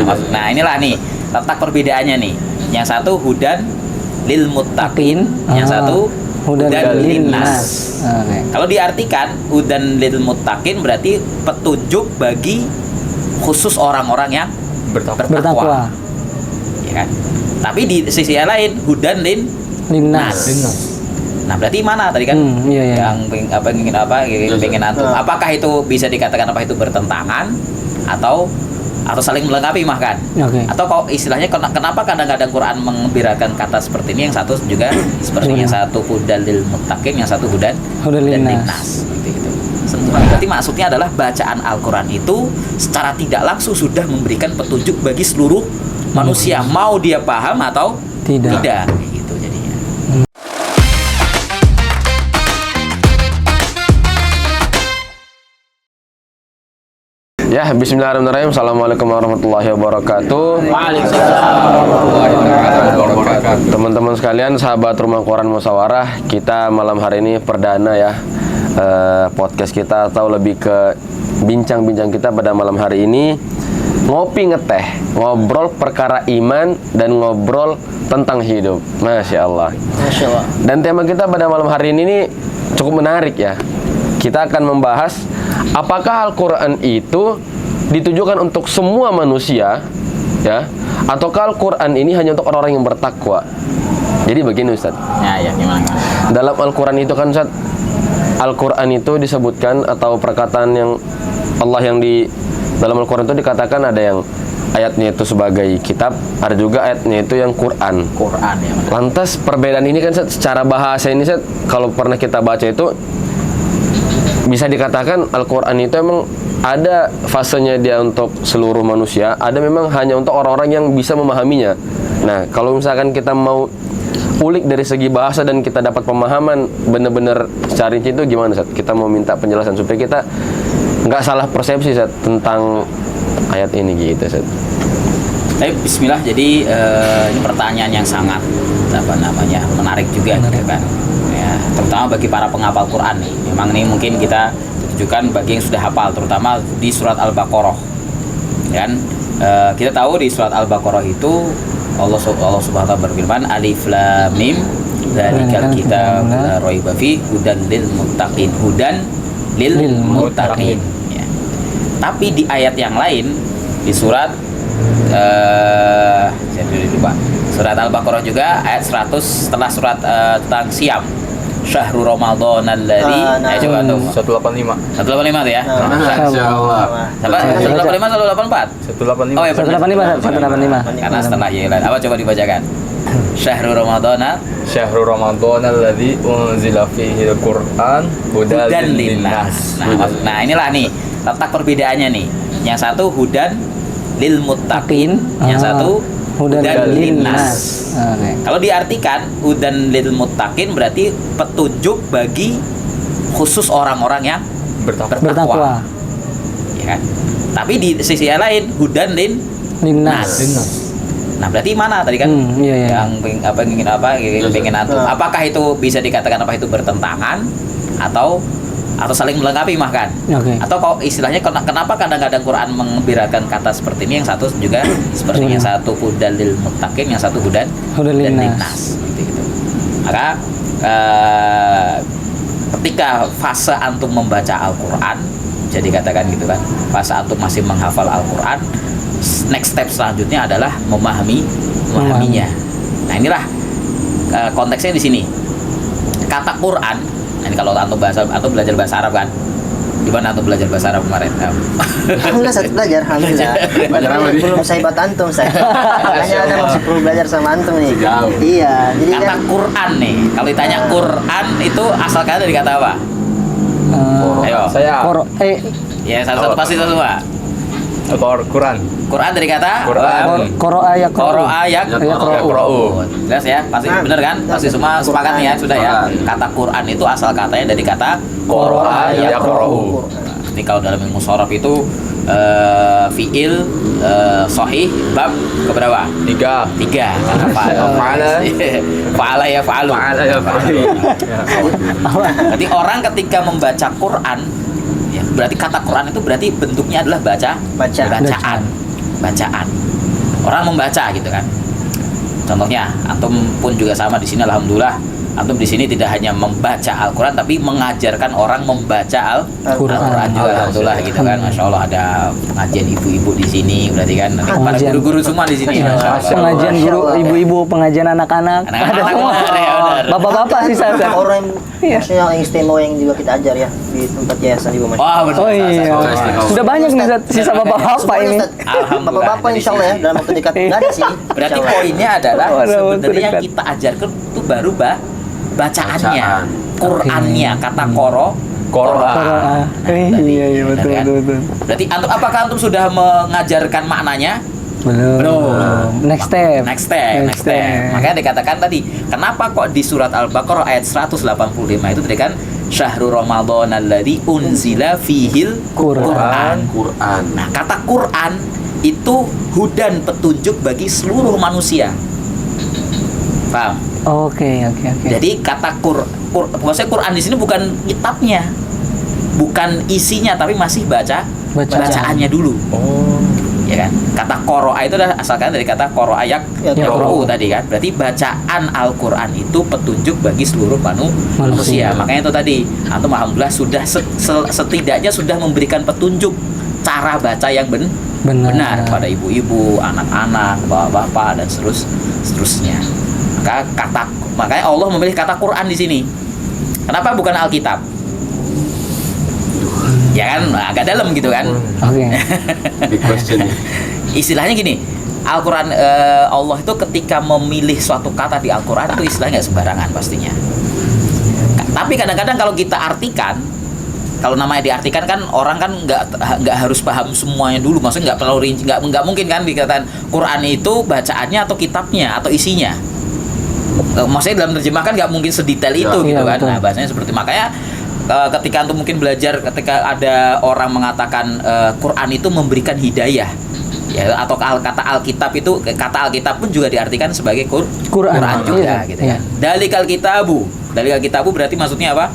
Nah, inilah nih letak perbedaannya nih. Yang satu hudan lil muttaqin, yang satu hudan linnas. Kalau diartikan hudan lil muttaqin berarti petunjuk bagi khusus orang-orang yang bertakwa. Ya kan? Tapi di sisi yang lain hudan linnas. Nah, berarti mana tadi kan yang pengen antum. Apakah itu bisa dikatakan apa itu bertentangan atau saling melengkapi mah kan? Atau kok istilahnya kenapa kadang-kadang Quran mengembirakan kata seperti ini, yang satu juga seperti yang satu hudan lil muttaqin, yang satu hudan linnas. Seperti itu. Berarti maksudnya adalah bacaan Al-Quran itu secara tidak langsung sudah memberikan petunjuk bagi seluruh manusia, mau dia paham atau tidak. Gitu jadinya. Ya, bismillahirrahmanirrahim. Assalamualaikum warahmatullahi wabarakatuh. Waalaikumsalam warahmatullahi wabarakatuh. Teman-teman sekalian, sahabat Rumah Quran Musyawarah, kita malam hari ini perdana ya podcast kita, atau lebih ke bincang-bincang kita pada malam hari ini, ngopi ngeteh, ngobrol perkara iman dan ngobrol tentang hidup. Masya Allah. Dan tema kita pada malam hari ini cukup menarik ya. Kita akan membahas apakah Al-Quran itu ditujukan untuk semua manusia ya, ataukah Al-Quran ini hanya untuk orang-orang yang bertakwa. Jadi begini Ustaz. Ya, gimana? Dalam Al-Quran itu kan Ustaz, Al-Quran itu disebutkan atau perkataan yang Allah yang di dalam Al-Quran itu dikatakan ada yang ayatnya itu sebagai kitab, ada juga ayatnya itu yang Quran ya. Lantas perbedaan ini kan Ustaz, secara bahasa ini Ustaz, kalau pernah kita baca itu bisa dikatakan Al-Quran itu emang ada fasenya dia untuk seluruh manusia, ada memang hanya untuk orang-orang yang bisa memahaminya. Nah, kalau misalkan kita mau ulik dari segi bahasa dan kita dapat pemahaman benar-benar secara rinci itu gimana Ustaz? Kita mau minta penjelasan supaya kita nggak salah persepsi Ustaz tentang ayat ini gitu Ustaz. Bismillah. Jadi ini pertanyaan yang sangat menarik juga gitu kan. Ya, terutama bagi para penghafal Quran nih. Memang ini mungkin kita tujukan bagi yang sudah hafal, terutama di surat Al-Baqarah. Dan kita tahu di surat Al-Baqarah itu Allah Subhanahu wa taala berfirman, Alif Lam Mim, dzalikal kitab la raiba fi hudan lil muttaqin. Hudan lil muttaqin. Ya. Tapi di ayat yang lain di surat surat Al-Baqarah juga ayat 100 setelah surat tentang Siam. Syahrul Ramadan alladzi coba tuh 185 tuh ya. Masyaallah. Apa 185 atau 184? 185. Oh ya 185. Karena setelah ya apa coba dibacakan. Syahrul Ramadan alladzi unzila fihi al-Qur'an hudan linnas. Nah, inilah nih letak perbedaannya nih. Yang satu hudan lil muttaqin, yang satu hudan linnas. Kalau diartikan hudan lil muttaqin berarti petunjuk bagi khusus orang-orang yang bertakwa. Ya kan? Tapi di sisi yang lain hudan linnas. Nah, berarti mana tadi kan yang pengen antum. Apakah itu bisa dikatakan apa itu bertentangan atau saling melengkapi mah kan? Atau kok istilahnya kenapa kadang-kadang Quran mengembirakan kata seperti ini, yang satu juga seperti yang satu hudan lil muttaqin, yang satu hudan linnas. Gitu. Maka ketika fase antum membaca Al-Quran, jadi katakan gitu kan, fase antum masih menghafal Al-Quran, next step selanjutnya adalah memahaminya. Nah, inilah konteksnya di sini. Kata Quran. Nah, ini kalau antum belajar bahasa Arab kan? Di mana antum belajar bahasa Arab kemarin? Alhamdulillah saya belajar, alhamdulillah. Belum saya buat antum saya. Makanya ada masih perlu belajar sama antum nih. Iya, jadi kata Quran nih. Kalau ditanya Quran itu asal kata dari kata apa? Ayo. Saya. Ya, satu-satu pasti semua. Quran dari kata Qoro'a yaqra'u. Jelas ya? Pasti benar kan? Pasti semua sepakat nih ya, sudah ya. Kata Quran itu asal katanya dari kata Qoro'a yaqra'u. Jadi kalau dalam ilmu sharaf itu fiil sahih bab keberapa? Tiga. Karena fa'ala ya fa'alu. Berarti orang ketika membaca Quran, ya, berarti kata Quran itu berarti bentuknya adalah bacaan. bacaan. Orang membaca gitu kan. Contohnya, antum pun juga sama di sini, alhamdulillah. Antum di sini tidak hanya membaca Al-Quran, tapi mengajarkan orang membaca Al-Quran juga, alhamdulillah gitu kan. Masya Allah, ada pengajian ibu-ibu di sini, berarti kan nanti para guru-guru semua di sini. Pengajian guru ibu-ibu, pengajian anak-anak, ada semua. Bapak-bapak sih saya. Orang maksudnya yang istimewa yang juga kita ajar ya di tempat yayasan ibu Mas. Oh iya. Sudah banyak nih sisa bapak-bapak ini. Bapak-bapak insya Allah ya dalam waktu dekat nggak ada sih. Berarti poinnya adalah sebenarnya yang kita ajarkan itu baru bacaannya, Qurannya, kata Qur'an. Iya betul. Berarti apakah antum sudah mengajarkan maknanya? Belum. Next step. Makanya dikatakan tadi, kenapa kok di surat Al-Baqarah ayat 185 itu tadi kan Syahrul Ramadan alladzi unzila fihil Qur'an. Nah, kata Qur'an itu hudan, petunjuk bagi seluruh manusia. Paham? Oke. Jadi kata maksudnya Quran di sini bukan kitabnya, bukan isinya, tapi masih bacaannya dulu. Ya kan? Kata qara'a itu adalah asalkan dari kata qara'a yaqra'u tadi kan. Berarti bacaan Al-Qur'an itu petunjuk bagi seluruh manusia. Makanya itu tadi, antum alhamdulillah sudah setidaknya sudah memberikan petunjuk cara baca yang benar pada ibu-ibu, anak-anak, bapak-bapak dan seterusnya. Makanya Allah memilih kata Quran di sini. Kenapa bukan Alkitab? Ya kan, agak dalam gitu kan. Oke. Big question. Istilahnya gini, Al-Quran, Allah itu ketika memilih suatu kata di Al-Quran itu istilahnya nggak sembarangan pastinya. Tapi kadang-kadang kalau kita artikan, kalau namanya diartikan kan orang kan nggak harus paham semuanya dulu, maksudnya nggak perlu rinci, nggak mungkin kan dikatakan Quran itu bacaannya atau kitabnya atau isinya. Maksudnya dalam terjemahkan nggak mungkin sedetail itu gitu kan. Betul. Nah bahasanya seperti makanya ketika antum mungkin belajar, ketika ada orang mengatakan Quran itu memberikan hidayah ya, atau kata Alkitab itu, kata Alkitab pun juga diartikan sebagai Quran juga gitu kan. Dalikal kitabu berarti maksudnya apa?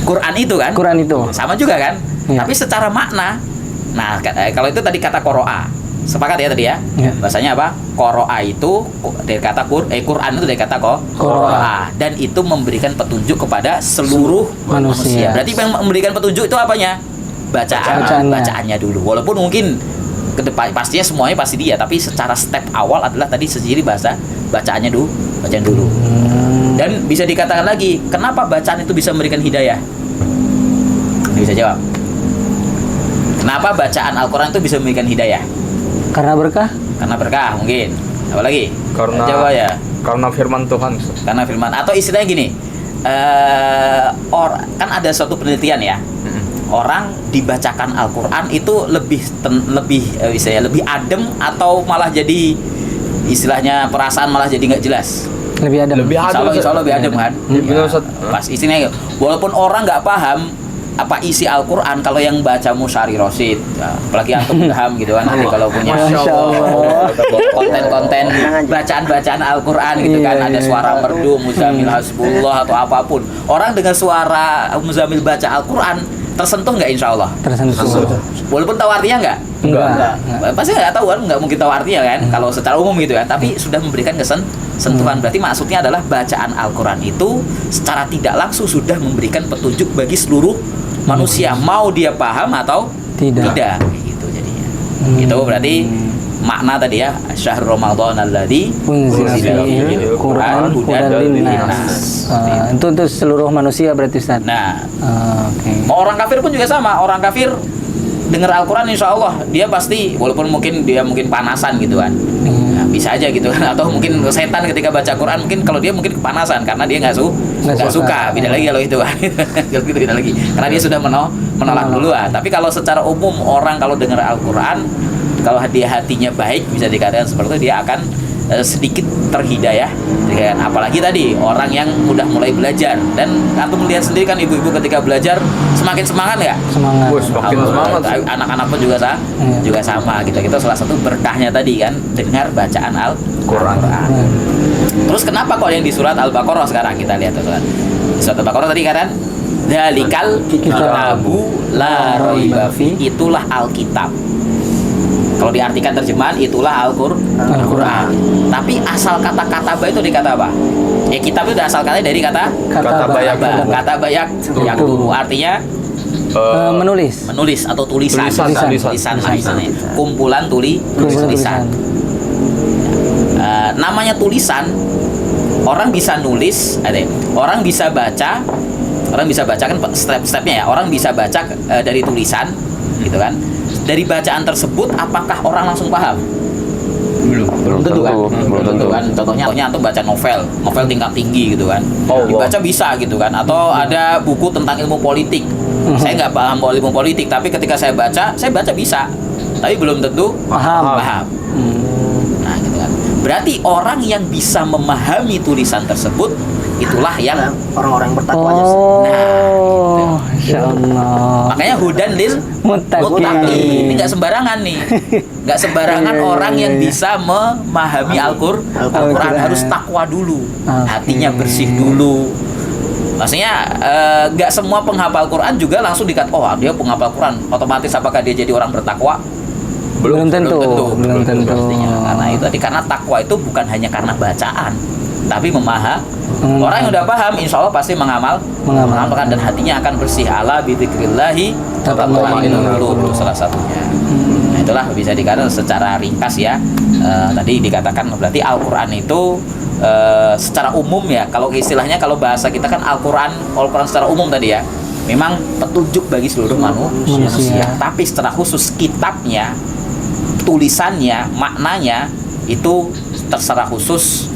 Quran itu kan? Quran itu. Sama juga kan? Tapi secara makna. Nah, kalau itu tadi kata qara'a. Sepakat ya tadi ya? Bahasanya apa? Qara'a itu dari kata Quran itu dari kata qara'a, dan itu memberikan petunjuk kepada seluruh manusia. Berarti yang memberikan petunjuk itu apanya? Bacaannya dulu. Walaupun mungkin ke depan pastinya semuanya pasti dia, tapi secara step awal adalah tadi sendiri bacaan dulu. Dan bisa dikatakan lagi, kenapa bacaan itu bisa memberikan hidayah? Ini bisa jawab. Kenapa bacaan Al-Quran itu bisa memberikan hidayah? Karena berkah? Karena berkah mungkin. Apa lagi? Jawab ya. Karena firman Tuhan. Karena firman, atau istilahnya gini, kan ada suatu penelitian ya. Orang dibacakan Al-Quran itu lebih adem atau malah jadi istilahnya perasaan malah jadi nggak jelas. Lebih adem. Insya Allah lebih adem kan. Pas istilahnya, walaupun orang nggak paham apa isi Al-Quran, kalau yang baca Musyari Rosid, apalagi antum paham gitu kan, nanti kalau punya konten-konten bacaan Al-Quran gitu kan, ada suara merdu Muzammil Hasbullah atau apapun, orang dengan suara Muzammil baca Al-Quran tersentuh nggak? Insya Allah tersentuh. Walaupun tahu artinya nggak? Enggak. Pasti nggak tahu kan, nggak mungkin tahu artinya kan, kalau secara umum gitu kan, tapi sudah memberikan sentuhan. Berarti maksudnya adalah bacaan Al-Quran itu secara tidak langsung sudah memberikan petunjuk bagi seluruh manusia, mau dia paham atau tidak gitu jadinya. Itu berarti makna tadi ya, Syahrul Ramadan alladzi unzila fihil Qur'an hudan linnas. Itu untuk seluruh manusia berarti Ustaz. Nah, mau orang kafir pun juga sama. Orang kafir dengar Al-Quran insya Allah dia pasti, walaupun mungkin dia panasan gitu kan, bisa aja gitu kan, atau mungkin setan ketika baca Quran mungkin kalau dia mungkin kepanasan karena dia nggak suka, beda lagi kalau itu kan. Beda lagi karena dia sudah menolak duluan. Tapi kalau secara umum orang kalau dengar Al-Quran, kalau hatinya baik, bisa dikatakan seperti itu, dia akan sedikit terhidayah. Apalagi tadi orang yang udah mulai belajar, dan antum melihat sendiri kan ibu-ibu ketika belajar semakin semangat ya. Semakin semangat. Anak-anak pun juga sama gitu. Kita salah satu berkahnya tadi kan dengar bacaan Al-Quran. Terus kenapa kok yang di surat Al-Baqarah sekarang kita lihat surat Al-Baqarah tadi kan Dzalikal kitabu la raiba fi, itulah Alkitab. Kalau diartikan terjemahan itulah Al-Qur'an. Tapi asal kata kataba itu dari kata apa? Ya kitab itu asal katanya dari kata kata bayak yaktubu artinya menulis atau tulisan lah misalnya. Kumpulan tulisan. Namanya tulisan, orang bisa nulis, orang bisa baca kan step-stepnya ya. Orang bisa baca dari tulisan, gitu kan. Dari bacaan tersebut, apakah orang langsung paham? Belum tentu kan. Contohnya antum baca novel tingkat tinggi gitu kan. Dibaca bisa gitu kan. Atau ada buku tentang ilmu politik. Saya nggak paham ilmu politik, tapi ketika saya baca bisa. Tapi belum tentu paham. Nah, gitu kan. Berarti orang yang bisa memahami tulisan tersebut itulah yang orang-orang bertakwa aja. Nah, Insyaallah. makanya hudan lil muttaqin. Ini nggak sembarangan nih. Nggak sembarangan orang yang bisa memahami Al-Qur'an harus takwa dulu. Hatinya bersih dulu. Maksudnya nggak semua penghafal Quran juga langsung dikatakan dia penghafal Quran otomatis apakah dia jadi orang bertakwa? Belum tentu. Pastinya. Karena itu karena takwa itu bukan hanya karena bacaan, tapi orang yang udah paham insya Allah pasti mengamalkan dan hatinya akan bersih. Ala bidzikrillahi tatma'innul qulub, itu salah satunya. Nah, itulah bisa dikatakan secara ringkas ya. Tadi dikatakan berarti Al-Qur'an itu secara umum ya, kalau istilahnya kalau bahasa kita kan Al-Qur'an secara umum tadi ya. Memang petunjuk bagi seluruh manusia. Tapi secara khusus kitabnya, tulisannya, maknanya itu terserah khusus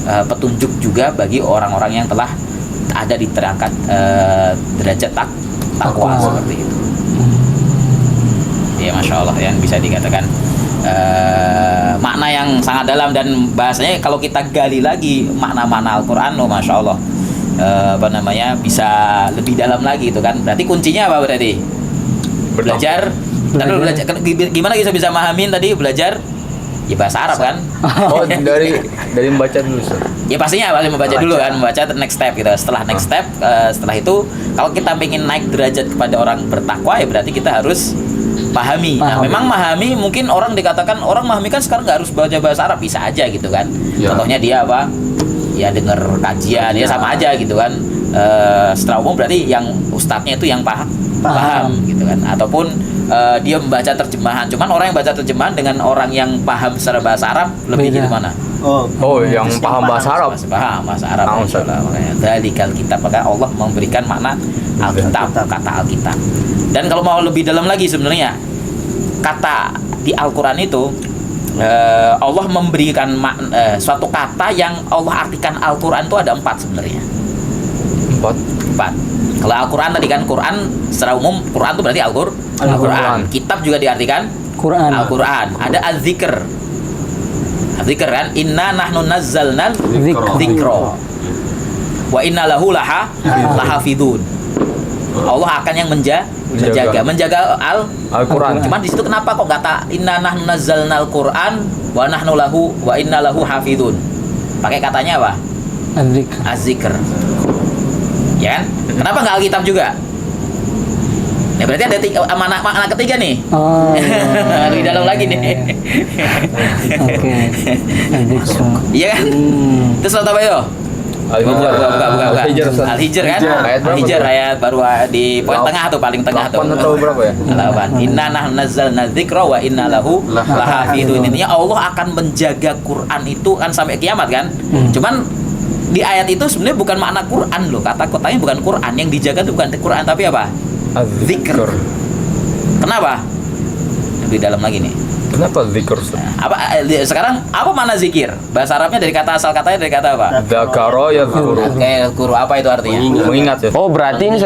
petunjuk juga bagi orang-orang yang telah ada di terangkat derajat takwa seperti itu. Ya masya Allah yang bisa dikatakan makna yang sangat dalam dan bahasanya kalau kita gali lagi makna-makna Al-Quran, masya Allah bisa lebih dalam lagi itu kan. Berarti kuncinya apa berarti? Belajar. Gimana bisa memahamin tadi belajar? Ya bahasa Arab kan? Dari membaca dulu. Ya pastinya paling membaca dulu kan, membaca next step gitu. Setelah next step, setelah itu kalau kita ingin naik derajat kepada orang bertakwa ya berarti kita harus pahami. Nah, memang memahami mungkin orang dikatakan orang memahami kan sekarang nggak harus baca bahasa Arab, bisa aja gitu kan. Ya. Contohnya dia apa? Ya dengar kajian, dia sama aja gitu kan. Secara umum berarti yang ustadznya itu yang paham gitu kan. Ataupun dia membaca terjemahan. Cuman orang yang baca terjemahan dengan orang yang paham secara bahasa Arab lebih gitu mana? Yang paham bahasa Arab. Paham bahasa Arab. Makanya dalikal kitab, maka Allah memberikan makna Alkitab, kata Alkitab. Dan kalau mau lebih dalam lagi sebenarnya kata di Al-Quran itu Allah memberikan suatu kata yang Allah artikan Al-Quran itu ada 4 sebenarnya. 4. Kalau Al-Quran tadi kan Quran secara umum Quran itu berarti Al-Quran. Kitab juga diartikan Al-Quran. Ada Az-Zikr. Az-Zikr kan inna nahnu nazzalna dzikra wa inna lahu lahafidun. Allah akan yang menjaga Al-Quran. Cuman di situ kenapa kok kata inna nahnu nazzalna al-Quran wa nahnu lahu wa inna lahu hafidun? Pakai katanya apa? Az-Zikr. Ya kan? Kenapa nggak Alkitab juga? Ya berarti ada makna ketiga nih. Lebih dalam lagi nih. Oke. Iya kan? Itu surat apa itu? Buka. Al-Hijr kan? Al-Hijr ayat baru di poin tengah tuh, paling tengah tuh. Berapa ya? Inna nahnu nazzalna dzikra wa inna lahu lahafidun. Intinya Allah akan menjaga Quran itu kan sampai kiamat kan? Cuman di ayat itu sebenarnya bukan makna Quran loh. Kata-katanya bukan Quran, yang dijaga itu bukan Quran tapi apa? Zikr. Kenapa? Lebih dalam lagi nih. Kenapa zikr? Sekarang apa makna zikir? Bahasa Arabnya dari kata asal katanya dari kata apa? Dzakara ya guru. Guru apa itu artinya? Mengingat ya. Oh, berarti ini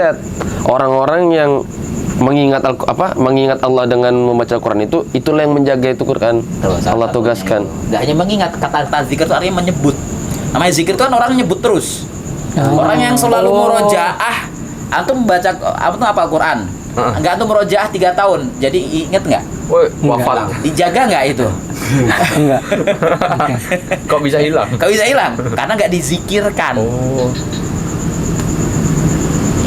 orang-orang yang mengingat Allah dengan membaca Quran itulah yang menjaga itu Quran. Allah tugaskan. Enggak hanya mengingat, kata zikir itu artinya menyebut. Namanya zikir itu kan orang nyebut terus. Orang yang selalu murojaah, antum baca apa Al-Quran? Enggak, antum murojaah 3 tahun. Jadi inget enggak? Wafat. Dijaga enggak itu? Enggak. Kok bisa hilang? Karena enggak dizikirkan.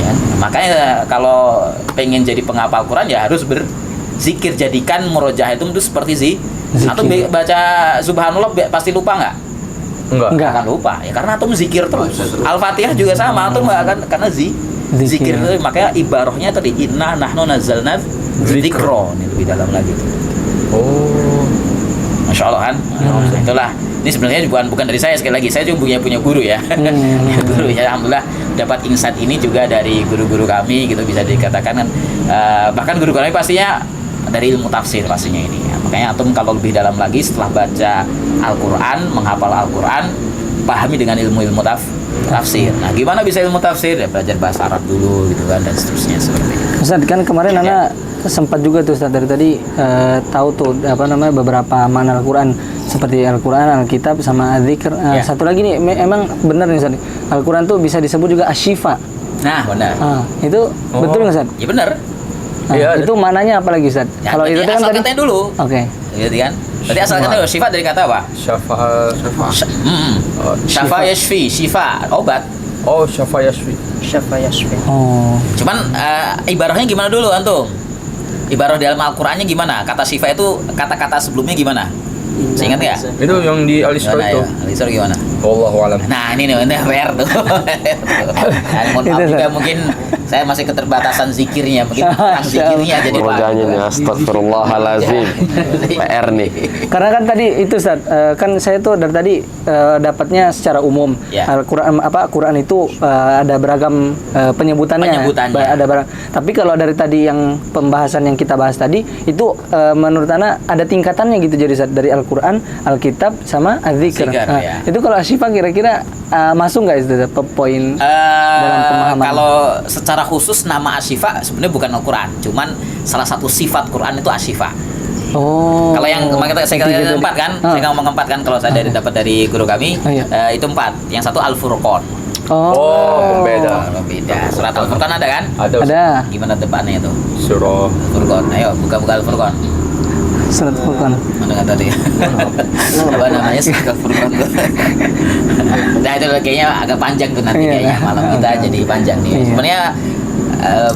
Ya, makanya kalau pengen jadi penghafal Quran ya harus zikir, jadikan murojaah itu seperti Antum baca subhanallah pasti lupa nggak? Enggak. Akan lupa ya karena antum zikir terus. Al-Fatihah juga sama, antum nggak akan karena zikir itu, makanya ibarahnya tadi inna nahnu nazzalna dzikra, ini lebih dalam lagi. Oh. Masya Allah kan. Itulah. Ini sebenarnya bukan dari saya, sekali lagi saya juga punya guru ya. Guru ya, alhamdulillah dapat insight ini juga dari guru-guru kami gitu, bisa dikatakan kan bahkan guru kami pastinya dari ilmu tafsir pastinya ini ya. Makanya antum kalau lebih dalam lagi setelah baca Al-Qur'an, menghafal Al-Qur'an, pahami dengan ilmu-ilmu tafsir. Nah, gimana bisa ilmu tafsir? Ya belajar bahasa Arab dulu gitu kan, dan seterusnya seperti itu. Ustaz, kan kemarin Ana sempat juga tuh Ustaz dari tadi tahu tuh beberapa makna Al-Qur'an seperti Al-Qur'an, Alkitab sama Adzikr. Satu lagi nih emang benar nih Ustaz. Al-Qur'an tuh bisa disebut juga asyifa. Nah, benar. Itu betul nggak Ustaz? Ya benar. Itu maknanya apa lagi Ustaz? Ya, kalau itu kan asal tadi katanya dulu. Oke. Gitu kan? Tadi asal katanya syifa dari kata apa? Syafa yashfi, syifa, obat. Oh, syafa yashfi. Syafa yashfi. Oh. Cuman ibarahnya gimana dulu antum? Ibarah dalam Al-Qur'annya gimana? Kata syifa itu kata-kata sebelumnya gimana? Saya ingat nggak? Itu yang di Al-Isra itu. Al-Isra gimana? Wallahu alam. Nah ini PR tuh. Nah, mohon maaf juga mungkin saya masih keterbatasan zikirnya, mungkin kurang zikirnya jadi Murjanya nih, astagfirullahalazim. PR nih. Karena kan tadi itu Ustaz, kan saya tuh dari tadi dapatnya secara umum. Ya. Quran itu ada beragam penyebutannya. Ada tapi kalau dari tadi yang pembahasan yang kita bahas tadi itu menurut Ana ada tingkatannya gitu, jadi Ustaz, dari Al-Qur'an, Alkitab sama Adzikr. Ya. Itu kalau Asyifa kira-kira masuk nggak itu poin dalam pemahaman? Kalau secara khusus nama Asyifa sebenarnya bukan Al-Qur'an, cuman salah satu sifat Quran itu Asyifa. Oh. Kalau yang saya katakan empat kan, saya ngomong empat kan, kalau saya dapat dari guru kami itu empat. Yang satu Al-Furqan. Oh, pembeda. Surat Al-Furqan ada kan? Ada. Gimana depannya itu? Surah Al-Furqan. Ayo buka Al-Furqan. Surat Al-Furqan. Mana nggak tadi? Apa namanya surat Al-Furqan? Nah itu kayaknya agak panjang tuh nanti kayaknya malam kita jadi panjang nih. Sebenarnya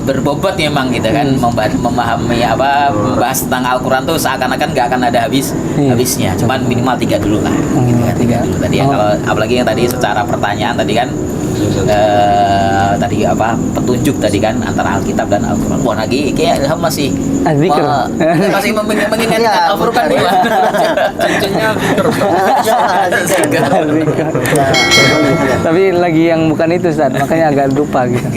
berbobot memang gitu kan, memahami membahas tentang Al-Quran tuh seakan-akan nggak akan ada habisnya. Cuman minimal 3 dulu lah. Gitu kan, 3 dulu tadi ya. Kalau apalagi yang tadi secara pertanyaan tadi kan. Tadi petunjuk tadi kan antara Alkitab dan Al-Qur'an. Wah, lagi kayak Ilham masih masih mengingatkan Al-Furqan dia. cincinnya zikr. Tapi lagi yang bukan itu Ustaz, makanya agak lupa gitu.